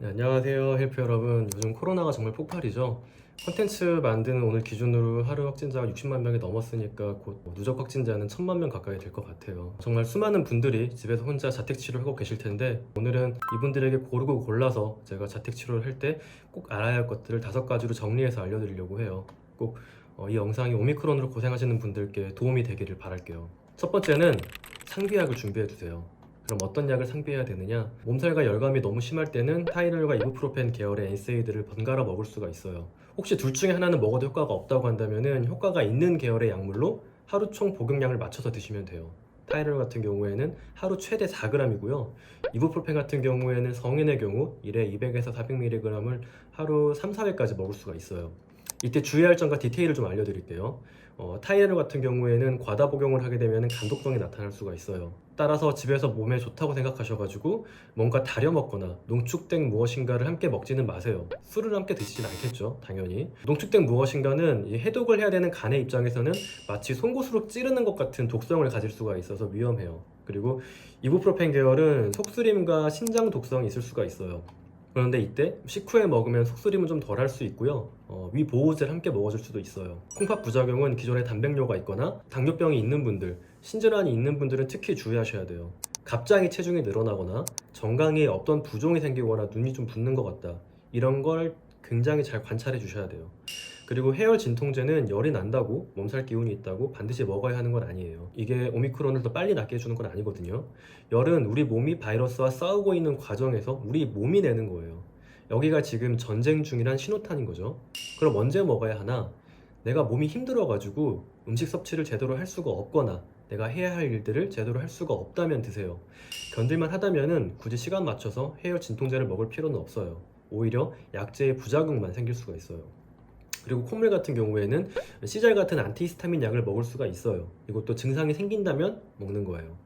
네, 안녕하세요 헬프 여러분. 요즘 코로나가 정말 폭발이죠. 콘텐츠 만드는 오늘 기준으로 하루 확진자가 60만 명이 넘었으니까 곧 누적 확진자는 1000만 명 가까이 될 것 같아요. 정말 수많은 분들이 집에서 혼자 자택치료를 하고 계실 텐데, 오늘은 이분들에게 고르고 골라서 제가 자택치료를 할 때 꼭 알아야 할 것들을 5가지로 정리해서 알려드리려고 해요. 꼭 이 영상이 오미크론으로 고생하시는 분들께 도움이 되기를 바랄게요. 첫 번째는 상비약을 준비해 두세요. 그럼 어떤 약을 상비해야 되느냐? 몸살과 열감이 너무 심할 때는 타이레놀과 이부프로펜 계열의 NSAID를 번갈아 먹을 수가 있어요. 혹시 둘 중에 하나는 먹어도 효과가 없다고 한다면은 효과가 있는 계열의 약물로 하루 총 복용량을 맞춰서 드시면 돼요. 타이레놀 같은 경우에는 하루 최대 4g이고요. 이부프로펜 같은 경우에는 성인의 경우 1회 200에서 400mg을 하루 3, 4회까지 먹을 수가 있어요. 이때 주의할 점과 디테일을 좀 알려드릴게요. 타이레놀 같은 경우에는 과다 복용을 하게 되면 간독성이 나타날 수가 있어요. 따라서 집에서 몸에 좋다고 생각하셔가지고 뭔가 다려 먹거나 농축된 무엇인가를 함께 먹지는 마세요. 술을 함께 드시진 않겠죠, 당연히. 농축된 무엇인가는 이 해독을 해야 되는 간의 입장에서는 마치 송곳으로 찌르는 것 같은 독성을 가질 수가 있어서 위험해요. 그리고 이부프로펜 계열은 속쓰림과 신장 독성이 있을 수가 있어요. 그런데 이때 식후에 먹으면 속쓰림은 좀 덜 할 수 있고요. 위 보호제를 함께 먹어줄 수도 있어요. 콩팥 부작용은 기존에 단백뇨가 있거나 당뇨병이 있는 분들, 신질환이 있는 분들은 특히 주의하셔야 돼요. 갑자기 체중이 늘어나거나 정강이에 어떤 부종이 생기거나 눈이 좀 붓는 것 같다, 이런 걸 굉장히 잘 관찰해 주셔야 돼요. 그리고 해열 진통제는 열이 난다고 몸살 기운이 있다고 반드시 먹어야 하는 건 아니에요. 이게 오미크론을 더 빨리 낫게 해주는 건 아니거든요. 열은 우리 몸이 바이러스와 싸우고 있는 과정에서 우리 몸이 내는 거예요. 여기가 지금 전쟁 중이란 신호탄인 거죠. 그럼 언제 먹어야 하나? 내가 몸이 힘들어가지고 음식 섭취를 제대로 할 수가 없거나 내가 해야 할 일들을 제대로 할 수가 없다면 드세요. 견딜만 하다면은 굳이 시간 맞춰서 해열 진통제를 먹을 필요는 없어요. 오히려 약제의 부작용만 생길 수가 있어요. 그리고 콧물 같은 경우에는 시잘 같은 안티히스타민 약을 먹을 수가 있어요. 이것도 증상이 생긴다면 먹는 거예요.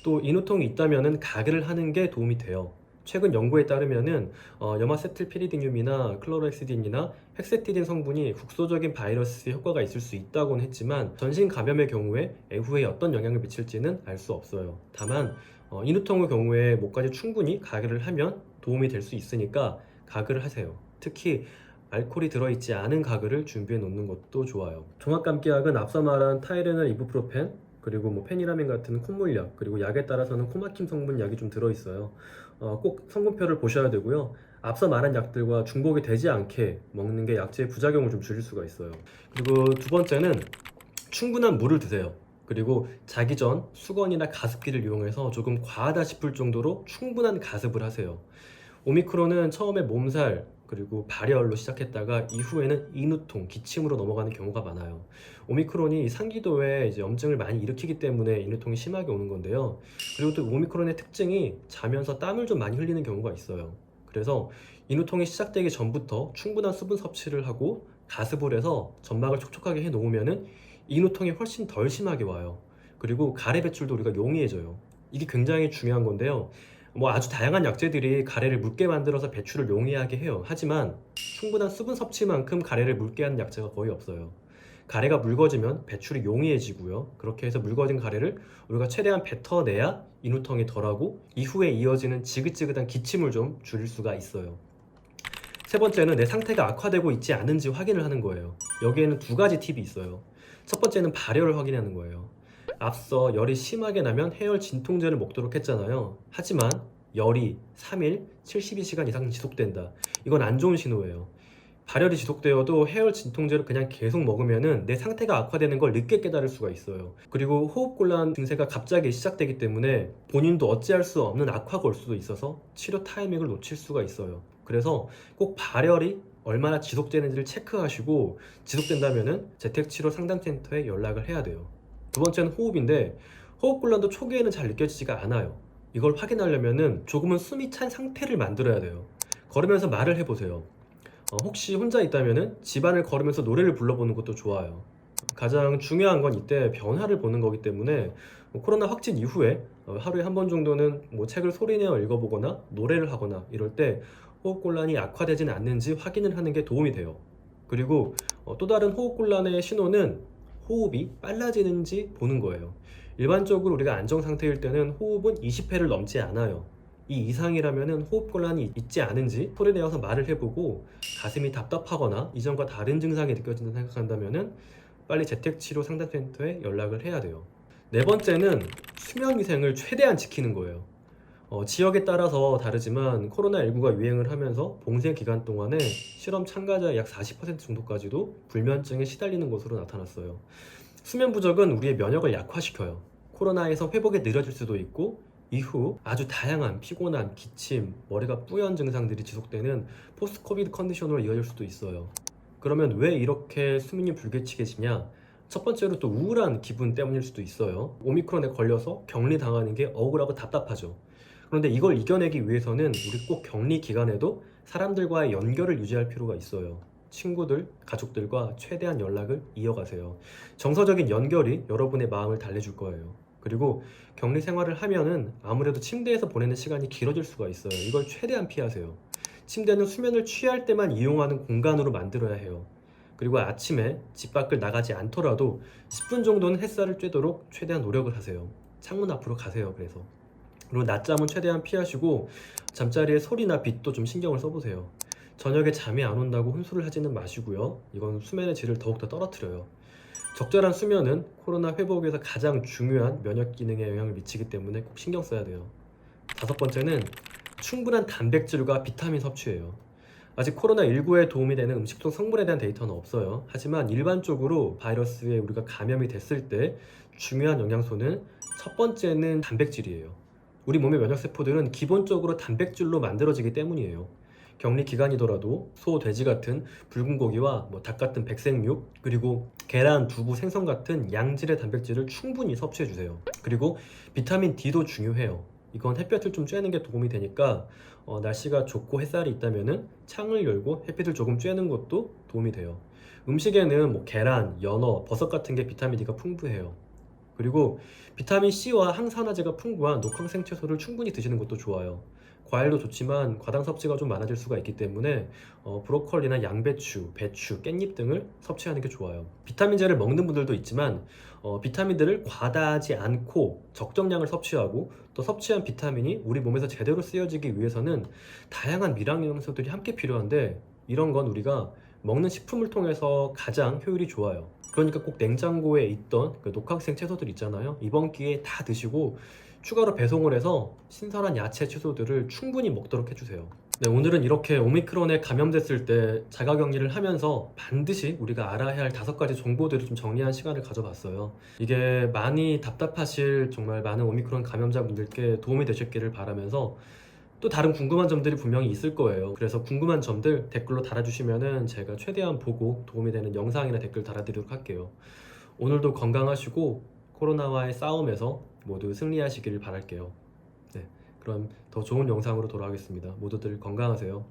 또 인후통이 있다면은 가글을 하는 게 도움이 돼요. 최근 연구에 따르면은 염화세틸피리딘륨이나 클로렉시딘이나 헥세티딘 성분이 국소적인 바이러스에 효과가 있을 수 있다고는 했지만 전신 감염의 경우에 애후에 어떤 영향을 미칠지는 알 수 없어요. 다만 인후통의 경우에 목까지 충분히 가글을 하면 도움이 될 수 있으니까 가글을 하세요. 특히 알코올이 들어있지 않은 가글을 준비해 놓는 것도 좋아요. 종합감기약은 앞서 말한 타이레놀, 이부프로펜, 그리고 페니라민 같은 콧물약, 그리고 약에 따라서는 코막힘 성분 약이 좀 들어있어요. 꼭 성분표를 보셔야 되고요. 앞서 말한 약들과 중복이 되지 않게 먹는 게 약제의 부작용을 좀 줄일 수가 있어요. 그리고 두 번째는 충분한 물을 드세요. 그리고 자기 전 수건이나 가습기를 이용해서 조금 과하다 싶을 정도로 충분한 가습을 하세요. 오미크론은 처음에 몸살 그리고 발열로 시작했다가 이후에는 인후통, 기침으로 넘어가는 경우가 많아요. 오미크론이 상기도에 이제 염증을 많이 일으키기 때문에 인후통이 심하게 오는 건데요. 그리고 또 오미크론의 특징이 자면서 땀을 좀 많이 흘리는 경우가 있어요. 그래서 인후통이 시작되기 전부터 충분한 수분 섭취를 하고 가습을 해서 점막을 촉촉하게 해 놓으면은 인후통이 훨씬 덜 심하게 와요. 그리고 가래 배출도 우리가 용이해져요. 이게 굉장히 중요한 건데요. 아주 다양한 약재들이 가래를 묽게 만들어서 배출을 용이하게 해요. 하지만 충분한 수분 섭취만큼 가래를 묽게 하는 약재가 거의 없어요. 가래가 묽어지면 배출이 용이해지고요. 그렇게 해서 묽어진 가래를 우리가 최대한 뱉어내야 인후통이 덜하고 이후에 이어지는 지긋지긋한 기침을 좀 줄일 수가 있어요. 세 번째는 내 상태가 악화되고 있지 않은지 확인을 하는 거예요. 여기에는 2가지 팁이 있어요. 첫 번째는 발열을 확인하는 거예요. 앞서 열이 심하게 나면 해열 진통제를 먹도록 했잖아요. 하지만 열이 3일, 72시간 이상 지속된다. 이건 안 좋은 신호예요. 발열이 지속되어도 해열 진통제를 그냥 계속 먹으면은 내 상태가 악화되는 걸 늦게 깨달을 수가 있어요. 그리고 호흡곤란 증세가 갑자기 시작되기 때문에 본인도 어찌할 수 없는 악화가 올 수도 있어서 치료 타이밍을 놓칠 수가 있어요. 그래서 꼭 발열이 얼마나 지속되는지를 체크하시고 지속된다면은 재택치료 상담센터에 연락을 해야 돼요. 두 번째는 호흡인데, 호흡곤란도 초기에는 잘 느껴지지가 않아요. 이걸 확인하려면은 조금은 숨이 찬 상태를 만들어야 돼요. 걸으면서 말을 해보세요. 혹시 혼자 있다면은 집안을 걸으면서 노래를 불러보는 것도 좋아요. 가장 중요한 건 이때 변화를 보는 거기 때문에 코로나 확진 이후에 하루에 한 번 정도는 책을 소리내어 읽어보거나 노래를 하거나 이럴 때 호흡곤란이 악화되진 않는지 확인을 하는 게 도움이 돼요. 그리고 또 다른 호흡곤란의 신호는 호흡이 빨라지는지 보는 거예요. 일반적으로 우리가 안정 상태일 때는 호흡은 20회를 넘지 않아요. 이 이상이라면은 호흡곤란이 있지 않은지 소리내어서 말을 해보고, 가슴이 답답하거나 이전과 다른 증상이 느껴진다 생각한다면은 빨리 재택치료 상담센터에 연락을 해야 돼요. 네 번째는 수면 위생을 최대한 지키는 거예요. 지역에 따라서 다르지만 코로나19가 유행을 하면서 봉쇄 기간 동안에 실험 참가자의 약 40% 정도까지도 불면증에 시달리는 것으로 나타났어요. 수면 부족은 우리의 면역을 약화시켜요. 코로나에서 회복이 느려질 수도 있고, 이후 아주 다양한 피곤함, 기침, 머리가 뿌연 증상들이 지속되는 포스트 코비드 컨디션으로 이어질 수도 있어요. 그러면 왜 이렇게 수면이 불규칙해지냐? 첫 번째로 또 우울한 기분 때문일 수도 있어요. 오미크론에 걸려서 격리당하는 게 억울하고 답답하죠. 그런데 이걸 이겨내기 위해서는 우리 꼭 격리 기간에도 사람들과의 연결을 유지할 필요가 있어요. 친구들, 가족들과 최대한 연락을 이어가세요. 정서적인 연결이 여러분의 마음을 달래줄 거예요. 그리고 격리 생활을 하면은 아무래도 침대에서 보내는 시간이 길어질 수가 있어요. 이걸 최대한 피하세요. 침대는 수면을 취할 때만 이용하는 공간으로 만들어야 해요. 그리고 아침에 집 밖을 나가지 않더라도 10분 정도는 햇살을 쬐도록 최대한 노력을 하세요. 창문 앞으로 가세요. 그리고 낮잠은 최대한 피하시고, 잠자리에 소리나 빛도 좀 신경을 써보세요. 저녁에 잠이 안 온다고 혼술을 하지는 마시고요. 이건 수면의 질을 더욱더 떨어뜨려요. 적절한 수면은 코로나 회복에서 가장 중요한 면역 기능에 영향을 미치기 때문에 꼭 신경 써야 돼요. 다섯 번째는 충분한 단백질과 비타민 섭취예요. 아직 코로나19에 도움이 되는 음식 속 성분에 대한 데이터는 없어요. 하지만 일반적으로 바이러스에 우리가 감염이 됐을 때 중요한 영양소는, 첫 번째는 단백질이에요. 우리 몸의 면역세포들은 기본적으로 단백질로 만들어지기 때문이에요. 격리 기간이더라도 소, 돼지 같은 붉은 고기와 닭 같은 백색육, 그리고 계란, 두부, 생선 같은 양질의 단백질을 충분히 섭취해 주세요. 그리고 비타민 D도 중요해요. 이건 햇볕을 좀 쬐는 게 도움이 되니까, 날씨가 좋고 햇살이 있다면은 창을 열고 햇빛을 조금 쬐는 것도 도움이 돼요. 음식에는 계란, 연어, 버섯 같은 게 비타민 D가 풍부해요. 그리고 비타민 C와 항산화제가 풍부한 녹황생 채소를 충분히 드시는 것도 좋아요. 과일도 좋지만 과당 섭취가 좀 많아질 수가 있기 때문에 브로콜리나 양배추, 배추, 깻잎 등을 섭취하는 게 좋아요. 비타민제를 먹는 분들도 있지만 비타민들을 과다하지 않고 적정량을 섭취하고, 또 섭취한 비타민이 우리 몸에서 제대로 쓰여지기 위해서는 다양한 미량 영양소들이 함께 필요한데, 이런 건 우리가 먹는 식품을 통해서 가장 효율이 좋아요. 그러니까 꼭 냉장고에 있던 그 녹황색 채소들 있잖아요. 이번 기회에 다 드시고 추가로 배송을 해서 신선한 야채, 채소들을 충분히 먹도록 해주세요. 네, 오늘은 이렇게 오미크론에 감염됐을 때 자가격리를 하면서 반드시 우리가 알아야 할 5가지 정보들을 좀 정리한 시간을 가져봤어요. 이게 많이 답답하실 정말 많은 오미크론 감염자분들께 도움이 되셨기를 바라면서, 또 다른 궁금한 점들이 분명히 있을 거예요. 그래서 궁금한 점들 댓글로 달아주시면은 제가 최대한 보고 도움이 되는 영상이나 댓글 달아드리도록 할게요. 오늘도 건강하시고 코로나와의 싸움에서 모두 승리하시기를 바랄게요. 네, 그럼 더 좋은 영상으로 돌아오겠습니다. 모두들 건강하세요.